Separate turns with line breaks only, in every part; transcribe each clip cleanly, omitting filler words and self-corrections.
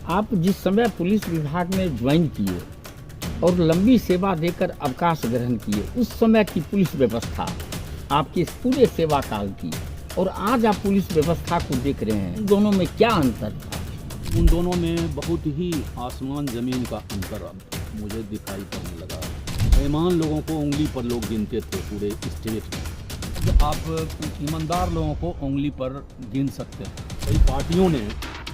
आप जिस समय पुलिस विभाग में ज्वाइन किए और लंबी सेवा देकर अवकाश ग्रहण किए, उस समय की पुलिस व्यवस्था आपके इस पूरे सेवा काल की और आज आप पुलिस व्यवस्था को देख रहे हैं, इन दोनों में क्या अंतर था?
उन दोनों में बहुत ही आसमान ज़मीन का अंतर अब मुझे दिखाई पड़ने लगा। बेईमान लोगों को उंगली पर लोग गिनते थे पूरे स्टेट में, तो आप ईमानदार लोगों को उंगली पर गिन सकते हैं। कई पार्टियों ने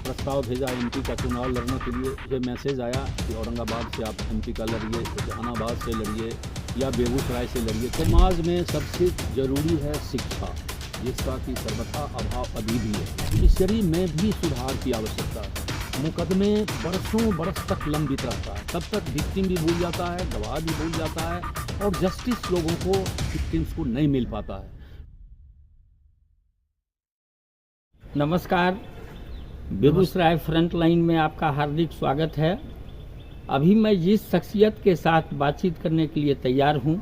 प्रस्ताव भेजा एमपी का चुनाव लड़ने के लिए। मुझे मैसेज आया कि औरंगाबाद से आप एमपी का लड़िए, जहानाबाद से लड़िए या बेगूसराय से लड़िए। समाज में सबसे ज़रूरी है शिक्षा, जिसका कि सर्वथा अभाव अभी भी है। जुडिशरी में भी सुधार की आवश्यकता है। मुकदमे बरसों बरस तक लंबित रहता है, तब तक विक्टिम भी भूल जाता है, गवाह भी भूल जाता है और जस्टिस लोगों को, विक्टिम्स को नहीं मिल पाता है।
नमस्कार, बेगूसराय फ्रंट लाइन में आपका हार्दिक स्वागत है। अभी मैं जिस शख्सियत के साथ बातचीत करने के लिए तैयार हूँ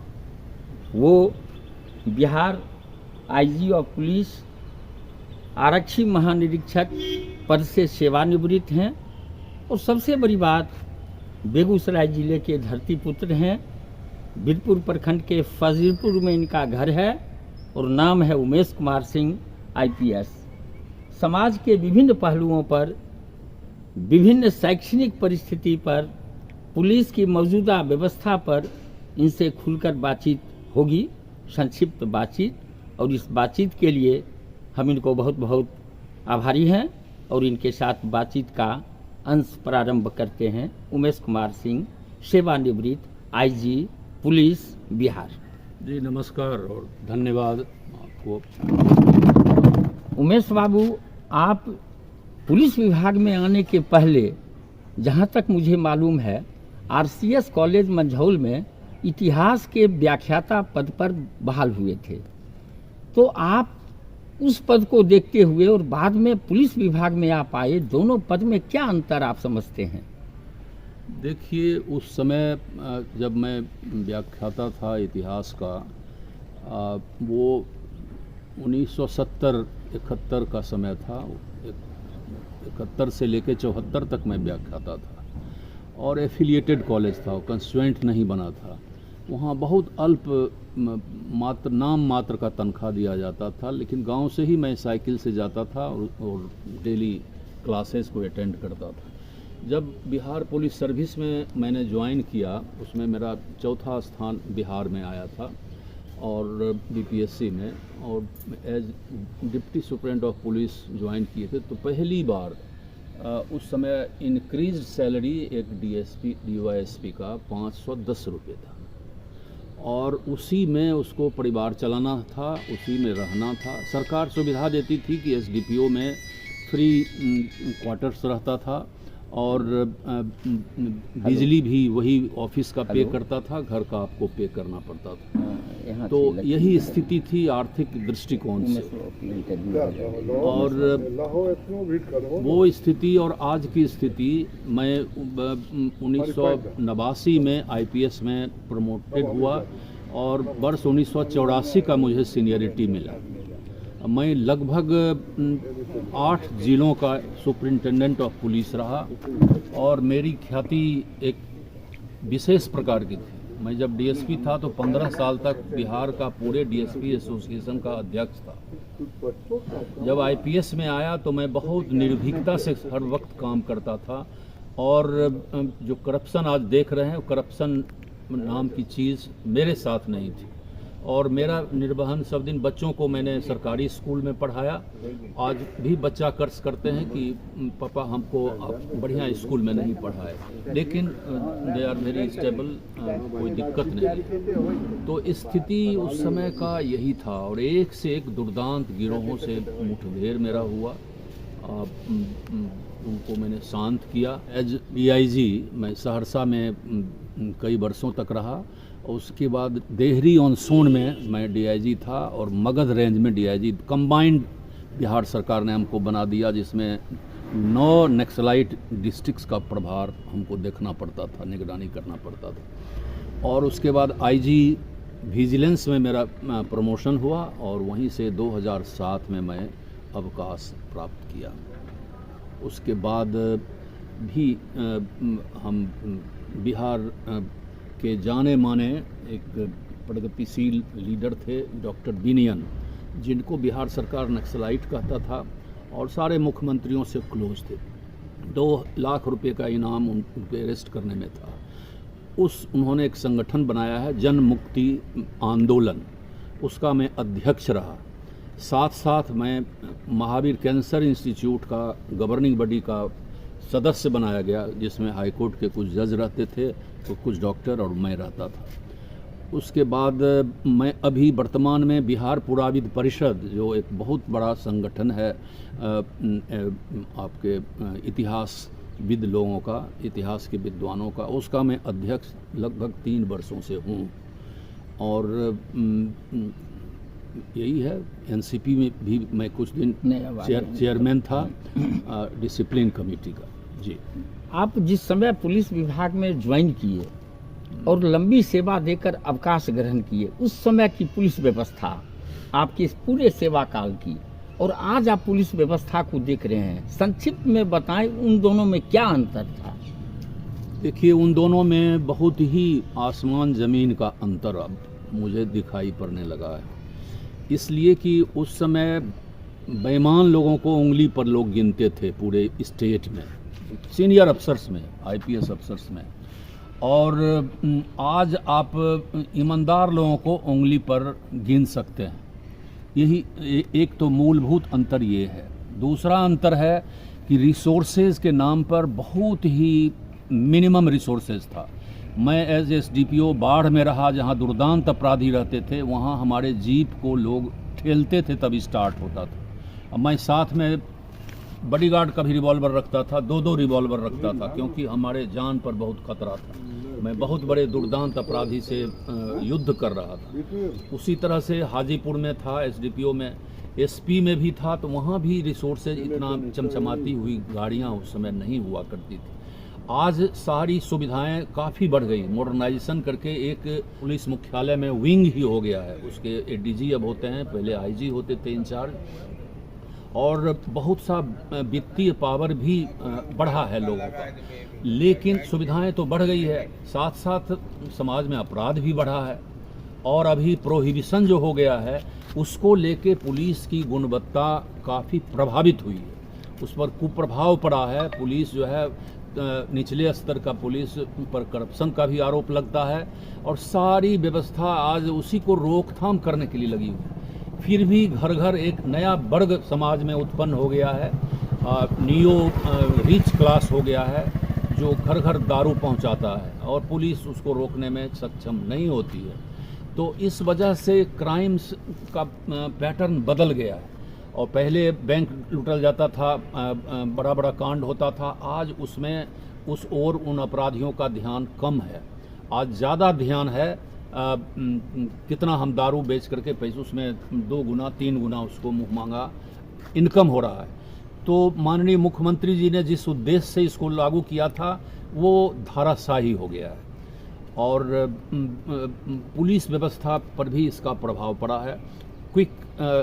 वो बिहार आईजी ऑफ पुलिस आरक्षी महानिरीक्षक पद से सेवानिवृत्त हैं और सबसे बड़ी बात, बेगूसराय जिले के धरतीपुत्र हैं। बीरपुर प्रखंड के फजीलपुर में इनका घर है और नाम है उमेश कुमार सिंह आईपीएस। समाज के विभिन्न पहलुओं पर, विभिन्न शैक्षणिक परिस्थिति पर, पुलिस की मौजूदा व्यवस्था पर इनसे खुलकर बातचीत होगी, संक्षिप्त बातचीत। और इस बातचीत के लिए हम इनको बहुत बहुत आभारी हैं और इनके साथ बातचीत का अंश प्रारंभ करते हैं। उमेश कुमार सिंह, सेवानिवृत्त आईजी पुलिस बिहार।
जी नमस्कार और धन्यवाद आपको।
उमेश बाबू, आप पुलिस विभाग में आने के पहले, जहां तक मुझे मालूम है, आरसीएस कॉलेज मंझौल में इतिहास के व्याख्याता पद पर बहाल हुए थे। तो आप उस पद को देखते हुए और बाद में पुलिस विभाग में आप आए, दोनों पद में क्या अंतर आप समझते हैं?
देखिए, उस समय जब मैं व्याख्याता था इतिहास का, वो 1970-71 का समय था। 71 से लेकर 74 तक मैं व्याख्याता था और एफिलिएटेड कॉलेज था, कंस्टिट्यूएंट नहीं बना था। वहाँ बहुत अल्प नाम मात्र का तनख्वाह दिया जाता था, लेकिन गांव से ही मैं साइकिल से जाता था और डेली क्लासेस को अटेंड करता था। जब बिहार पुलिस सर्विस में मैंने ज्वाइन किया, उसमें मेरा चौथा स्थान बिहार में आया था और बीपीएससी में, और as deputy superintendent of police join किए थे। तो पहली बार उस समय इंक्रीज सैलरी एक डीएसपी डीवाईएसपी का 510 रुपये था और उसी में उसको परिवार चलाना था, उसी में रहना था। सरकार सुविधा देती थी कि एसडीपीओ में फ्री क्वार्टर्स रहता था और बिजली भी वही ऑफिस का पे करता था, घर का आपको पे करना पड़ता था। तो यही स्थिति थी आर्थिक दृष्टिकोण से। और वो स्थिति और आज की स्थिति, मैं 1989 में आईपीएस में प्रमोटेड हुआ और वर्ष 1984 का मुझे सीनियरिटी मिला। मैं लगभग 8 जिलों का सुपरिटेंडेंट ऑफ पुलिस रहा और मेरी ख्याति एक विशेष प्रकार की थी। मैं जब डीएसपी था तो 15 साल तक बिहार का पूरे डीएसपी एसोसिएशन का अध्यक्ष था। जब आईपीएस में आया तो मैं बहुत निर्भीकता से हर वक्त काम करता था और जो करप्शन आज देख रहे हैं, करप्शन नाम की चीज़ मेरे साथ नहीं थी। और मेरा निर्वहन सब दिन, बच्चों को मैंने सरकारी स्कूल में पढ़ाया। आज भी बच्चा कर्ज करते हैं कि पापा हमको बढ़िया स्कूल में नहीं पढ़ाए, लेकिन दे आर वेरी स्टेबल, कोई दिक्कत नहीं। तो स्थिति उस समय का यही था और एक से एक दुर्दांत गिरोहों से मुठभेड़ मेरा हुआ। उनको मैंने शांत किया। एज डीआईजी मैं सहरसा में कई वर्षों तक रहा। उसके बाद देहरी ऑन सोन में मैं डीआईजी था और मगध रेंज में डीआईजी। कंबाइंड बिहार सरकार ने हमको बना दिया, जिसमें 9 नक्सलाइट डिस्ट्रिक्ट्स का प्रभार हमको देखना पड़ता था, निगरानी करना पड़ता था। और उसके बाद आईजी विजिलेंस में मेरा प्रमोशन हुआ और वहीं से 2007 में मैं अवकाश प्राप्त किया। उसके बाद भी हम बिहार के जाने माने एक प्रगतिशील लीडर थे डॉक्टर बिनियन, जिनको बिहार सरकार नक्सलाइट कहता था और सारे मुख्यमंत्रियों से क्लोज थे। 2 लाख रुपए का इनाम उनके अरेस्ट करने में था। उन्होंने एक संगठन बनाया है जन मुक्ति आंदोलन, उसका मैं अध्यक्ष रहा। साथ साथ मैं महावीर कैंसर इंस्टीट्यूट का गवर्निंग बॉडी का सदस्य बनाया गया, जिसमें हाई कोर्ट के कुछ जज रहते थे, तो कुछ डॉक्टर और मैं रहता था। उसके बाद मैं अभी वर्तमान में बिहार पुराविद परिषद, जो एक बहुत बड़ा संगठन है आपके इतिहासविद लोगों का, इतिहास के विद्वानों का, उसका मैं अध्यक्ष लगभग 3 वर्षों से हूँ। और यही है, एनसीपी में भी मैं कुछ दिन चेयरमैन था डिसिप्लिन कमेटी का। जी,
आप जिस समय पुलिस विभाग में ज्वाइन किए और लंबी सेवा देकर अवकाश ग्रहण किए, उस समय की पुलिस व्यवस्था आपके इस पूरे सेवा काल की, और आज आप पुलिस व्यवस्था को देख रहे हैं, संक्षिप्त में बताएं उन दोनों में क्या अंतर था?
देखिए, उन दोनों में बहुत ही आसमान ज़मीन का अंतर अब मुझे दिखाई पड़ने लगा है। इसलिए कि उस समय बेईमान लोगों को उंगली पर लोग गिनते थे पूरे स्टेट में, सीनियर अफसर्स में, आईपीएस अफसर्स में, और आज आप ईमानदार लोगों को उंगली पर गिन सकते हैं। यही एक तो मूलभूत अंतर ये है। दूसरा अंतर है कि रिसोर्सेज के नाम पर बहुत ही मिनिमम रिसोर्सेज था। मैं एज एसडीपीओ बाढ़ में रहा, जहाँ दुर्दांत अपराधी रहते थे, वहाँ हमारे जीप को लोग ठेलते थे तब स्टार्ट होता था। मैं साथ में बॉडीगार्ड का भी रिवॉल्वर रखता था, 2-2 रिवॉल्वर रखता था, क्योंकि हमारे जान पर बहुत खतरा था। मैं बहुत बड़े दुर्दांत अपराधी से युद्ध कर रहा था। उसी तरह से हाजीपुर में था, एसडीपीओ में, एसपी में भी था, तो वहाँ भी रिसोर्सेज इतना चमचमाती हुई गाड़ियाँ उस समय नहीं हुआ करती थी। आज सारी सुविधाएं काफ़ी बढ़ गई, मॉडर्नाइजेशन करके एक पुलिस मुख्यालय में विंग ही हो गया है। उसके एडीजी अब होते हैं, पहले आईजी होते थे इंचार्ज, और बहुत सा वित्तीय पावर भी बढ़ा है लोगों का। लेकिन सुविधाएं तो बढ़ गई है, साथ साथ समाज में अपराध भी बढ़ा है, और अभी प्रोहिबिशन जो हो गया है उसको लेके पुलिस की गुणवत्ता काफ़ी प्रभावित हुई है, उस पर कुप्रभाव पड़ा है। पुलिस जो है, निचले स्तर का पुलिस पर करप्शन का भी आरोप लगता है, और सारी व्यवस्था आज उसी को रोकथाम करने के लिए लगी हुई है। फिर भी घर घर एक नया वर्ग समाज में उत्पन्न हो गया है, नियो रिच क्लास हो गया है, जो घर घर दारू पहुंचाता है, और पुलिस उसको रोकने में सक्षम नहीं होती है। तो इस वजह से क्राइम्स का पैटर्न बदल गया है। और पहले बैंक लूटल जाता था, बड़ा बड़ा कांड होता था, आज उसमें उस ओर उन अपराधियों का ध्यान कम है। आज ज़्यादा ध्यान है कितना हम दारू बेच करके पैसे, उसमें 2 गुना 3 गुना उसको मुँह मांगा इनकम हो रहा है। तो माननीय मुख्यमंत्री जी ने जिस उद्देश्य से इसको लागू किया था वो धाराशाही हो गया है, और पुलिस व्यवस्था पर भी इसका प्रभाव पड़ा है। क्विक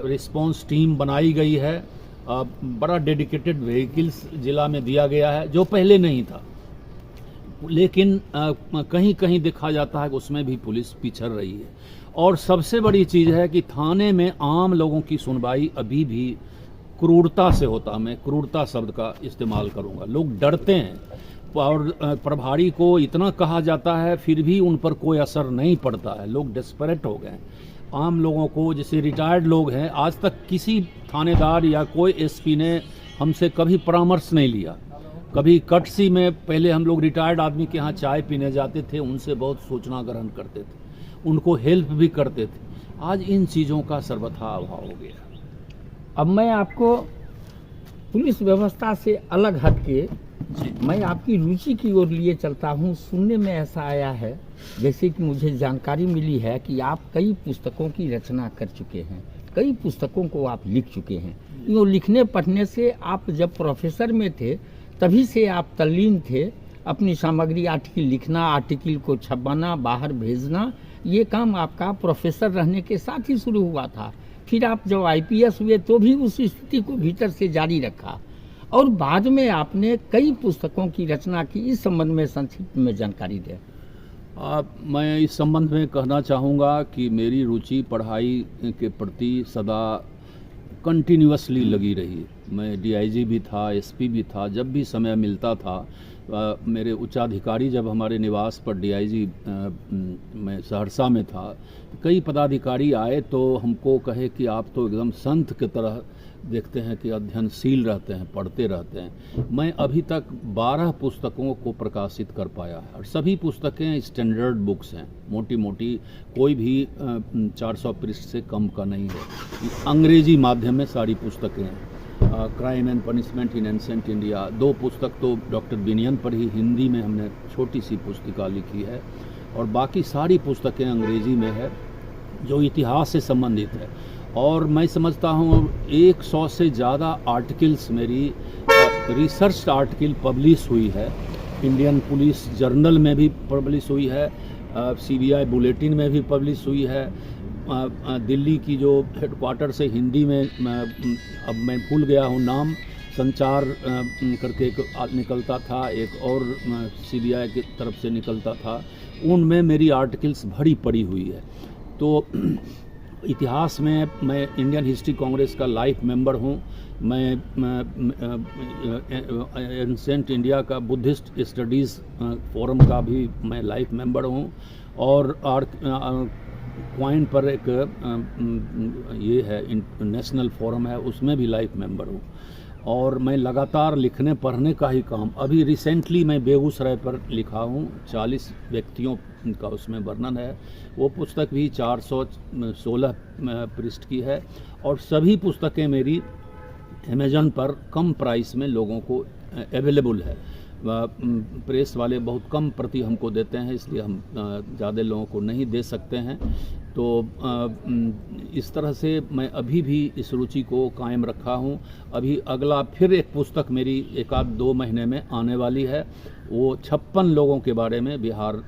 रिस्पांस टीम बनाई गई है, बड़ा डेडिकेटेड व्हीकल्स जिला में दिया गया है, जो पहले नहीं था। लेकिन कहीं कहीं देखा जाता है कि उसमें भी पुलिस पिछड़ रही है। और सबसे बड़ी चीज़ है कि थाने में आम लोगों की सुनवाई अभी भी क्रूरता से होता। मैं क्रूरता शब्द का इस्तेमाल करूंगा। लोग डरते हैं, और प्रभारी को इतना कहा जाता है फिर भी उन पर कोई असर नहीं पड़ता है। लोग डेस्परेट हो गए हैं। आम लोगों को, जैसे रिटायर्ड लोग हैं, आज तक किसी थानेदार या कोई एसपी ने हमसे कभी परामर्श नहीं लिया। कभी कटसी में पहले हम लोग रिटायर्ड आदमी के यहाँ चाय पीने जाते थे, उनसे बहुत सूचना ग्रहण करते थे, उनको हेल्प भी करते थे। आज इन चीज़ों का सर्वथा अभाव हो गया।
अब मैं आपको पुलिस व्यवस्था से अलग हट के मैं आपकी रुचि की ओर लिए चलता हूँ। सुनने में ऐसा आया है, जैसे कि मुझे जानकारी मिली है कि आप कई पुस्तकों की रचना कर चुके हैं, कई पुस्तकों को आप लिख चुके हैं। यूँ लिखने पढ़ने से आप जब प्रोफेसर में थे तभी से आप तल्लीन थे। अपनी सामग्री, आर्टिकल लिखना, आर्टिकल को छपवाना, बाहर भेजना, ये काम आपका प्रोफेसर रहने के साथ ही शुरू हुआ था। फिर आप जब आईपीएस हुए तो भी उस स्थिति को भीतर से जारी रखा। और बाद में आपने कई पुस्तकों की रचना की। इस संबंध में संक्षिप्त में जानकारी दें।
मैं इस संबंध में कहना चाहूँगा कि मेरी रुचि पढ़ाई के प्रति सदा कंटिन्यूअसली लगी रही। मैं डीआईजी भी था, एसपी भी था। जब भी समय मिलता था, मेरे उच्चाधिकारी जब हमारे निवास पर डीआईजी मैं सहरसा में था, कई पदाधिकारी आए तो हमको कहे कि आप तो एकदम संत की तरह देखते हैं कि अध्ययनशील रहते हैं, पढ़ते रहते हैं। मैं अभी तक 12 पुस्तकों को प्रकाशित कर पाया है और सभी पुस्तकें स्टैंडर्ड बुक्स हैं, मोटी मोटी, कोई भी 400 पृष्ठ से कम का नहीं है। अंग्रेजी माध्यम में सारी पुस्तकें हैं। Crime and punishment in ancient India, 2 पुस्तक तो डॉक्टर बिनियन पर ही हिंदी में हमने छोटी सी पुस्तिका लिखी है, और बाकी सारी पुस्तकें अंग्रेजी में है जो इतिहास से संबंधित है। और मैं समझता हूँ 100 से ज़्यादा आर्टिकल्स मेरी रिसर्च आर्टिकल पब्लिश हुई है। इंडियन पुलिस जर्नल में भी पब्लिश हुई है, सीबीआई बुलेटिन में भी पब्लिश हुई है। दिल्ली की जो हेडक्वार्टर से हिंदी में, अब मैं भूल गया हूँ नाम, संचार करके एक निकलता था, एक और सीबीआई की तरफ से निकलता था, उनमें मेरी आर्टिकल्स भरी पड़ी हुई है। तो इतिहास में मैं इंडियन हिस्ट्री कांग्रेस का लाइफ मेंबर हूँ। मैं एंसेंट इंडिया का बुद्धिस्ट स्टडीज़ फोरम का भी मैं लाइफ मेंबर हूँ, और क्वाइन पर एक ये है नेशनल फोरम है, उसमें भी लाइफ मेंबर हूँ। और मैं लगातार लिखने पढ़ने का ही काम, अभी रिसेंटली मैं बेगूसराय पर लिखा हूँ, 40 व्यक्तियों का उसमें वर्णन है। वो पुस्तक भी 416 पृष्ठ की है, और सभी पुस्तकें मेरी अमेज़न पर कम प्राइस में लोगों को अवेलेबल है। प्रेस वाले बहुत कम प्रति हमको देते हैं, इसलिए हम ज़्यादा लोगों को नहीं दे सकते हैं। तो इस तरह से मैं अभी भी इस रुचि को कायम रखा हूँ। अभी अगला फिर एक पुस्तक मेरी 1-2 महीने में आने वाली है, वो 56 लोगों के बारे में, बिहार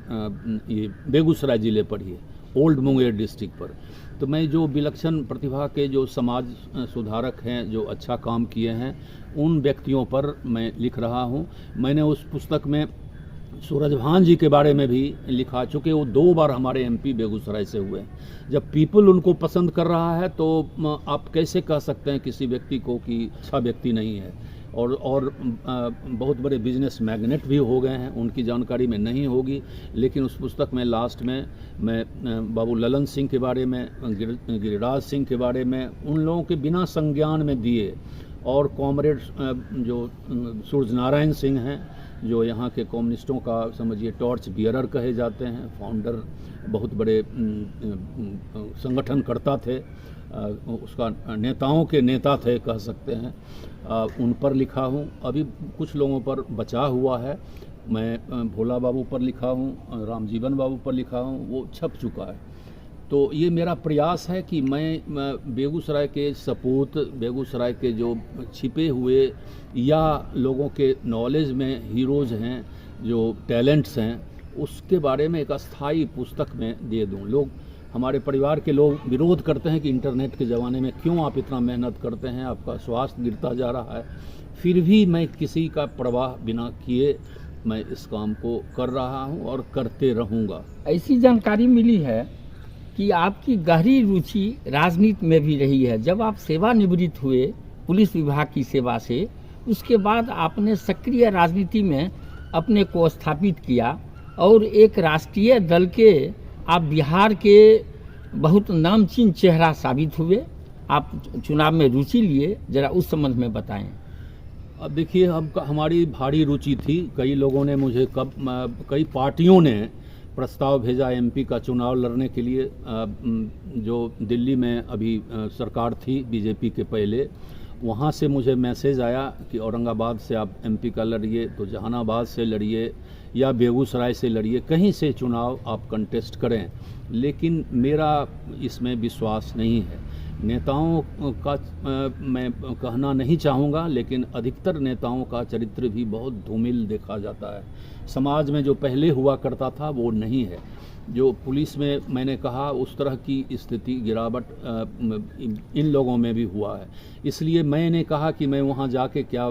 ये बेगूसराय ज़िले पर ही है, ओल्ड मुंगेर डिस्ट्रिक्ट पर। तो मैं जो विलक्षण प्रतिभा के जो समाज सुधारक हैं, जो अच्छा काम किए हैं, उन व्यक्तियों पर मैं लिख रहा हूँ। मैंने उस पुस्तक में सूरजभान जी के बारे में भी लिखा, चूँकि वो 2 बार हमारे एमपी बेगूसराय से हुए। जब पीपल उनको पसंद कर रहा है तो आप कैसे कह सकते हैं किसी व्यक्ति को कि अच्छा व्यक्ति नहीं है। और बहुत बड़े बिजनेस मैग्नेट भी हो गए हैं, उनकी जानकारी में नहीं होगी, लेकिन उस पुस्तक में लास्ट में मैं बाबू ललन सिंह के बारे में, गिरिराज सिंह के बारे में, उन लोगों के बिना संज्ञान में दिए, और कॉमरेड जो सूरज नारायण सिंह हैं, जो यहाँ के कम्युनिस्टों का समझिए टॉर्च बियरर कहे जाते हैं, फाउंडर, बहुत बड़े संगठनकर्ता थे, उसका नेताओं के नेता थे कह सकते हैं, उन पर लिखा हूँ। अभी कुछ लोगों पर बचा हुआ है। मैं भोला बाबू पर लिखा हूँ, रामजीवन बाबू पर लिखा हूँ, वो छप चुका है। तो ये मेरा प्रयास है कि मैं बेगूसराय के सपूत, बेगूसराय के जो छिपे हुए या लोगों के नॉलेज में हीरोज़ हैं, जो टैलेंट्स हैं, उसके बारे में एक अस्थाई पुस्तक में दे दूं। लोग, हमारे परिवार के लोग विरोध करते हैं कि इंटरनेट के ज़माने में क्यों आप इतना मेहनत करते हैं, आपका स्वास्थ्य गिरता जा रहा है। फिर भी मैं किसी का परवाह बिना किए मैं इस काम को कर रहा हूं और करते रहूंगा।
ऐसी जानकारी मिली है कि आपकी गहरी रुचि राजनीति में भी रही है। जब आप सेवानिवृत्त हुए पुलिस विभाग की सेवा से, उसके बाद आपने सक्रिय राजनीति में अपने को स्थापित किया और एक राष्ट्रीय दल के आप बिहार के बहुत नामचीन चेहरा साबित हुए। आप चुनाव में रुचि लिए, जरा उस संबंध में बताएं।
अब देखिए, हमारी भारी रुचि थी। कई लोगों ने मुझे कई पार्टियों ने प्रस्ताव भेजा एमपी का चुनाव लड़ने के लिए। जो दिल्ली में अभी सरकार थी बीजेपी के पहले, वहाँ से मुझे मैसेज आया कि औरंगाबाद से आप एमपी का लड़िए, तो जहानाबाद से लड़िए या बेगूसराय से लड़िए, कहीं से चुनाव आप कंटेस्ट करें। लेकिन मेरा इसमें विश्वास नहीं है। नेताओं का मैं कहना नहीं चाहूँगा, लेकिन अधिकतर नेताओं का चरित्र भी बहुत धूमिल देखा जाता है। समाज में जो पहले हुआ करता था वो नहीं है। जो पुलिस में मैंने कहा उस तरह की स्थिति गिरावट इन लोगों में भी हुआ है। इसलिए मैंने कहा कि मैं वहाँ जाके क्या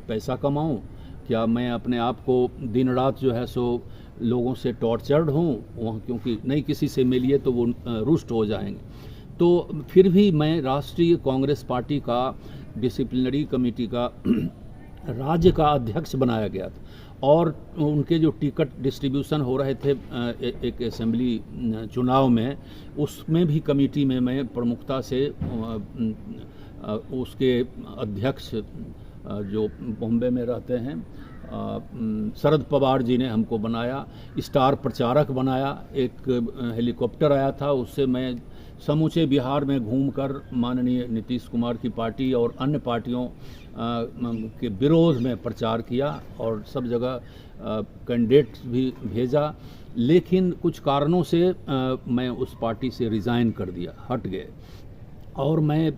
पैसा कमाऊँ, क्या मैं अपने आप को दिन रात जो है सो लोगों से टॉर्चर्ड हूँ वहाँ, क्योंकि नहीं किसी से मिलिए तो वो रुष्ट हो जाएंगे। तो फिर भी मैं राष्ट्रीय कांग्रेस पार्टी का डिसिप्लिनरी कमेटी का राज्य का अध्यक्ष बनाया गया था, और उनके जो टिकट डिस्ट्रीब्यूशन हो रहे थे एक असेंबली चुनाव में, उसमें भी कमेटी में मैं प्रमुखता से उसके अध्यक्ष जो बॉम्बे में रहते हैं शरद पवार जी ने हमको बनाया, स्टार प्रचारक बनाया। एक हेलीकॉप्टर आया था, उससे मैं समूचे बिहार में घूमकर माननीय नीतीश कुमार की पार्टी और अन्य पार्टियों के विरोध में प्रचार किया और सब जगह कैंडिडेट भी भेजा। लेकिन कुछ कारणों से मैं उस पार्टी से रिज़ाइन कर दिया, हट गए। और मैं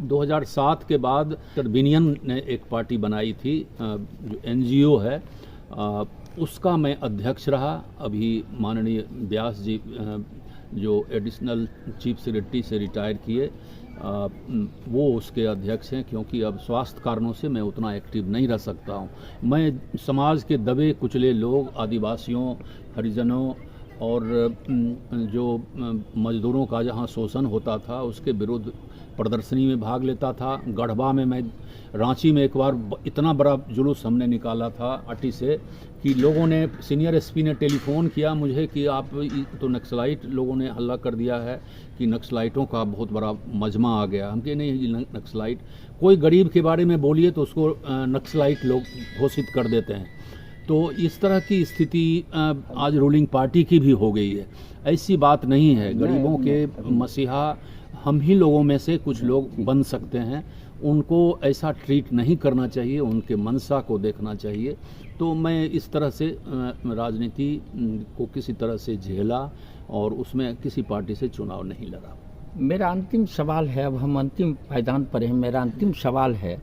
2007 के बाद बिनियन ने एक पार्टी बनाई थी जो NGO है, उसका मैं अध्यक्ष रहा। अभी माननीय व्यास जी जो एडिशनल चीफ सेक्रेटरी से रिटायर किए, वो उसके अध्यक्ष हैं, क्योंकि अब स्वास्थ्य कारणों से मैं उतना एक्टिव नहीं रह सकता हूँ। मैं समाज के दबे कुचले लोग, आदिवासियों, हरिजनों और जो मजदूरों का जहाँ शोषण होता था उसके विरुद्ध प्रदर्शनी में भाग लेता था। गढ़वा में मैं रांची में एक बार इतना बड़ा जुलूस हमने निकाला था अटी से कि लोगों ने, सीनियर SP ने टेलीफोन किया मुझे कि आप तो नक्सलाइट, लोगों ने हल्ला कर दिया है कि नक्सलाइटों का बहुत बड़ा मजमा आ गया। हम कहे नहीं, नक्सलाइट कोई गरीब के बारे में बोलिए तो उसको नक्सलाइट लोग घोषित कर देते हैं। तो इस तरह की स्थिति आज रूलिंग पार्टी की भी हो गई है। ऐसी बात नहीं है। गरीबों के मसीहा हम ही लोगों में से कुछ लोग बन सकते हैं। उनको ऐसा ट्रीट नहीं करना चाहिए, उनके मनसा को देखना चाहिए। तो मैं इस तरह से राजनीति को किसी तरह से झेला और उसमें किसी पार्टी से चुनाव नहीं लड़ा।
मेरा अंतिम सवाल है, अब हम अंतिम पायदान पर हैं, मेरा अंतिम सवाल है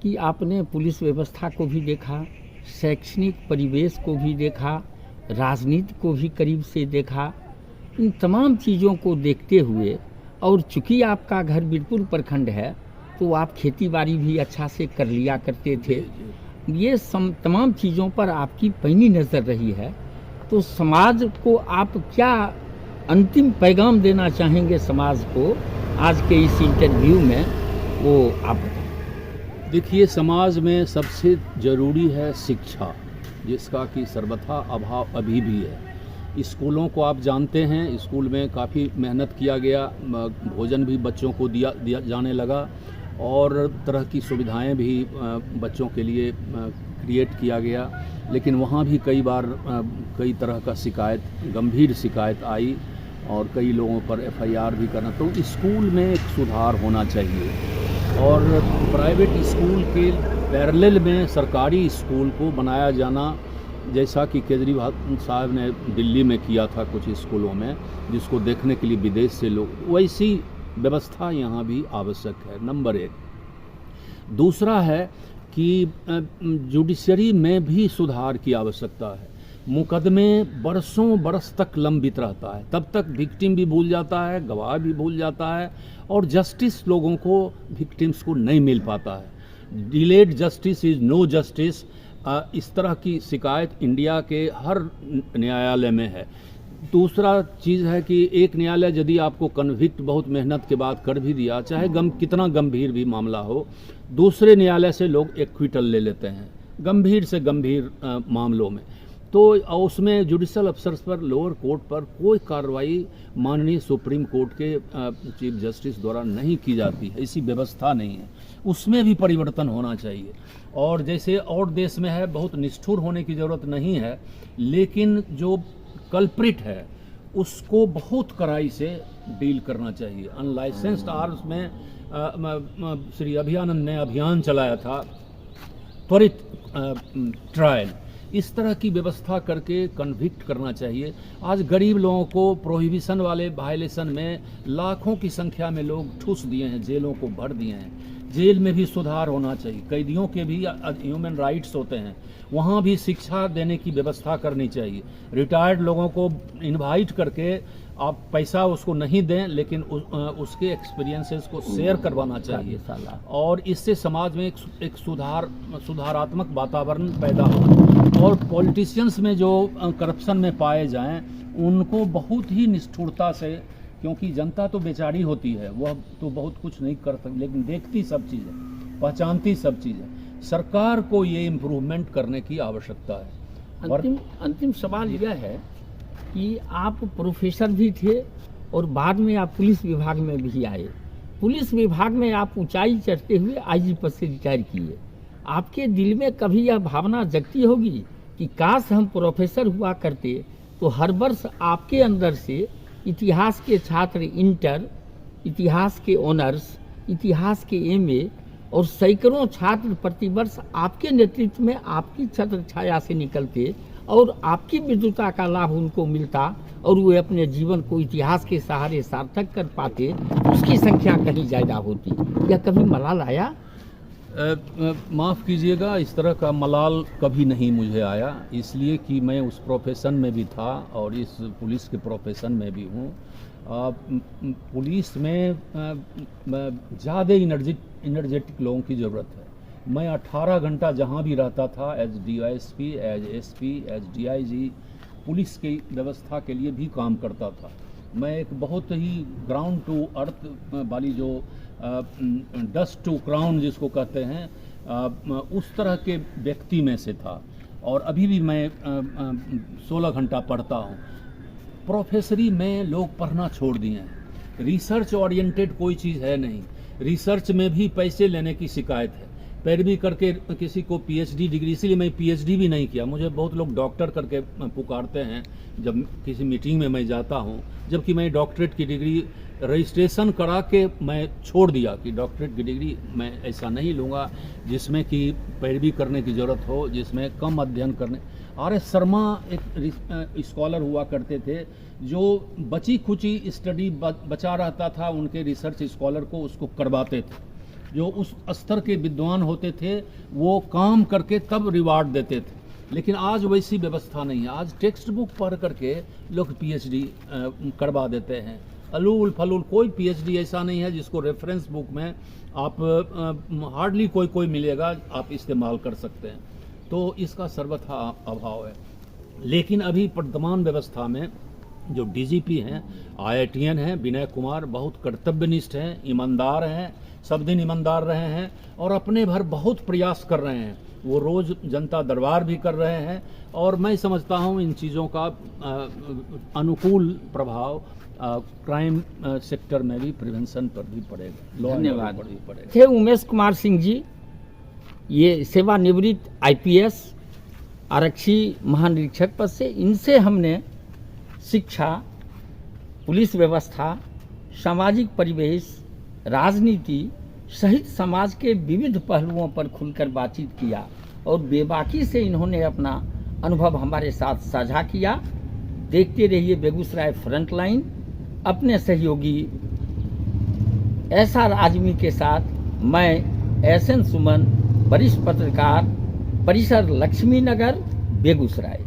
कि आपने पुलिस व्यवस्था को भी देखा, शैक्षणिक परिवेश को भी देखा, राजनीति को भी करीब से देखा। इन तमाम चीज़ों को देखते हुए, और चूँकि आपका घर बीरपुर प्रखंड है तो आप खेती बाड़ी भी अच्छा से कर लिया करते थे, ये तमाम चीज़ों पर आपकी पैनी नज़र रही है। तो समाज को आप क्या अंतिम पैगाम देना चाहेंगे समाज को आज के इस इंटरव्यू में, वो आप बताएं।
देखिए, समाज में सबसे ज़रूरी है शिक्षा, जिसका कि सर्वथा अभाव अभी भी है। स्कूलों को आप जानते हैं, स्कूल में काफ़ी मेहनत किया गया, भोजन भी बच्चों को दिया जाने लगा और तरह की सुविधाएं भी बच्चों के लिए क्रिएट किया गया। लेकिन वहाँ भी कई बार कई तरह का शिकायत, गंभीर शिकायत आई और कई लोगों पर FIR भी करना। तो स्कूल में एक सुधार होना चाहिए और प्राइवेट स्कूल के पैरेलल में सरकारी स्कूल को बनाया जाना, जैसा कि केजरीवाल साहब ने दिल्ली में किया था कुछ स्कूलों में, जिसको देखने के लिए विदेश से लोग, वैसी व्यवस्था यहाँ भी आवश्यक है, नंबर 1। दूसरा है कि जुडिशरी में भी सुधार की आवश्यकता है। मुकदमे बरसों बरस तक लंबित रहता है, तब तक विक्टिम भी भूल जाता है, गवाह भी भूल जाता है और जस्टिस लोगों को, विक्टिम्स को नहीं मिल पाता है। Delayed justice is no justice. इस तरह की शिकायत इंडिया के हर न्यायालय में है। दूसरा चीज़ है कि एक न्यायालय यदि आपको कन्विक्ट बहुत मेहनत के बाद कर भी दिया, चाहे कितना गंभीर भी मामला हो, दूसरे न्यायालय से लोग एक्विटल ले लेते हैं गंभीर से गंभीर मामलों में। तो उसमें जुडिशल अफसर्स पर, लोअर कोर्ट पर कोई कार्रवाई माननीय सुप्रीम कोर्ट के चीफ जस्टिस द्वारा नहीं की जाती है, ऐसी व्यवस्था नहीं है। उसमें भी परिवर्तन होना चाहिए। और जैसे और देश में है, बहुत निष्ठुर होने की ज़रूरत नहीं है, लेकिन जो कल्प्रिट है उसको बहुत कड़ाई से डील करना चाहिए। अनलाइसेंस्ड आर्म्स में श्री अभियानंद ने अभियान चलाया था, त्वरित ट्रायल। इस तरह की व्यवस्था करके कन्विक्ट करना चाहिए। आज गरीब लोगों को प्रोहिबिशन वाले वायलेशन में लाखों की संख्या में लोग ठूस दिए हैं, जेलों को भर दिए हैं। जेल में भी सुधार होना चाहिए, कैदियों के भी ह्यूमन राइट्स होते हैं, वहाँ भी शिक्षा देने की व्यवस्था करनी चाहिए। रिटायर्ड लोगों को इनवाइट करके आप पैसा उसको नहीं दें, लेकिन उसके एक्सपीरियंसेस को शेयर करवाना चाहिए और इससे समाज में एक सुधारात्मक वातावरण पैदा हो। और पॉलिटिशियंस में जो करप्शन में पाए जाएं उनको बहुत ही निष्ठुरता से, क्योंकि जनता तो बेचारी होती है, वह तो बहुत कुछ नहीं कर सकती, लेकिन देखती सब चीज़ है, पहचानती सब चीज़ है। सरकार को ये इम्प्रूवमेंट करने की आवश्यकता है।
अंतिम सवाल यह है कि आप प्रोफेसर भी थे और बाद में आप पुलिस विभाग में भी आए। पुलिस विभाग में आप ऊंचाई चढ़ते हुए आईजी पद से रिटायर किए। आपके दिल में कभी यह भावना जगती होगी कि काश हम प्रोफेसर हुआ करते तो हर वर्ष आपके अंदर से इतिहास के छात्र इंटर, इतिहास के ऑनर्स, इतिहास के एमए और सैकड़ों छात्र प्रतिवर्ष आपके नेतृत्व में आपकी छत्र छाया से निकलते और आपकी विद्वता का लाभ उनको मिलता और वे अपने जीवन को इतिहास के सहारे सार्थक कर पाते, उसकी संख्या कहीं ज़्यादा होती। यह कभी मलाल आया?
माफ़ कीजिएगा, इस तरह का मलाल कभी नहीं मुझे आया, इसलिए कि मैं उस प्रोफेशन में भी था और इस पुलिस के प्रोफेशन में भी हूँ। पुलिस में ज़्यादा इनर्जेटिक लोगों की ज़रूरत है। मैं 18 घंटा जहाँ भी रहता था as DYSP, as SP, as DIG, police की व्यवस्था के लिए भी काम करता था। मैं एक बहुत ही ग्राउंड टू अर्थ वाली जो डस्ट टू क्राउन जिसको कहते हैं, उस तरह के व्यक्ति में से था और अभी भी मैं 16 घंटा पढ़ता हूँ। प्रोफेसरी में लोग पढ़ना छोड़ दिए हैं। रिसर्च ओरिएंटेड कोई चीज़ है नहीं। रिसर्च में भी पैसे लेने की शिकायत है, पैरवी करके किसी को PhD डिग्री, इसीलिए मैं PhD भी नहीं किया। मुझे बहुत लोग डॉक्टर करके पुकारते हैं जब किसी मीटिंग में मैं जाता हूं, जबकि मैं डॉक्टरेट की डिग्री रजिस्ट्रेशन करा के मैं छोड़ दिया कि डॉक्टरेट की डिग्री मैं ऐसा नहीं लूँगा जिसमें कि पैरवी करने की ज़रूरत हो, जिसमें कम अध्ययन करने। RS शर्मा एक स्कॉलर हुआ करते थे जो बची खुची स्टडी बचा रहता था, उनके रिसर्च स्कॉलर को उसको करवाते थे। जो उस स्तर के विद्वान होते थे वो काम करके तब रिवार्ड देते थे, लेकिन आज वैसी व्यवस्था नहीं है। आज टेक्स्ट बुक पढ़ करके लोग PhD करवा देते हैं। अलूल फलूल कोई PhD ऐसा नहीं है जिसको रेफरेंस बुक में आप हार्डली कोई मिलेगा, आप इस्तेमाल कर सकते हैं। तो इसका सर्वथा अभाव है। लेकिन अभी वर्तमान व्यवस्था में जो DGP हैं, IITN हैं, विनय कुमार बहुत कर्तव्यनिष्ठ हैं, ईमानदार हैं, सब दिन ईमानदार रहे हैं और अपने भर बहुत प्रयास कर रहे हैं। वो रोज़ जनता दरबार भी कर रहे हैं और मैं समझता हूँ इन चीज़ों का अनुकूल प्रभाव क्राइम सेक्टर में भी, प्रिवेंशन पर भी पड़ेगा।
धन्यवाद।
पर भी पड़ेगा।
थे उमेश कुमार सिंह जी, ये सेवानिवृत्त IPS आरक्षी महानिरीक्षक पद से। इनसे हमने शिक्षा, पुलिस व्यवस्था, सामाजिक परिवेश, राजनीति सहित समाज के विविध पहलुओं पर खुलकर बातचीत किया और बेबाकी से इन्होंने अपना अनुभव हमारे साथ साझा किया। देखते रहिए बेगूसराय फ्रंटलाइन अपने सहयोगी SR आजमी के साथ। मैं SN सुमन, वरिष्ठ पत्रकार, परिसर लक्ष्मी नगर, बेगूसराय।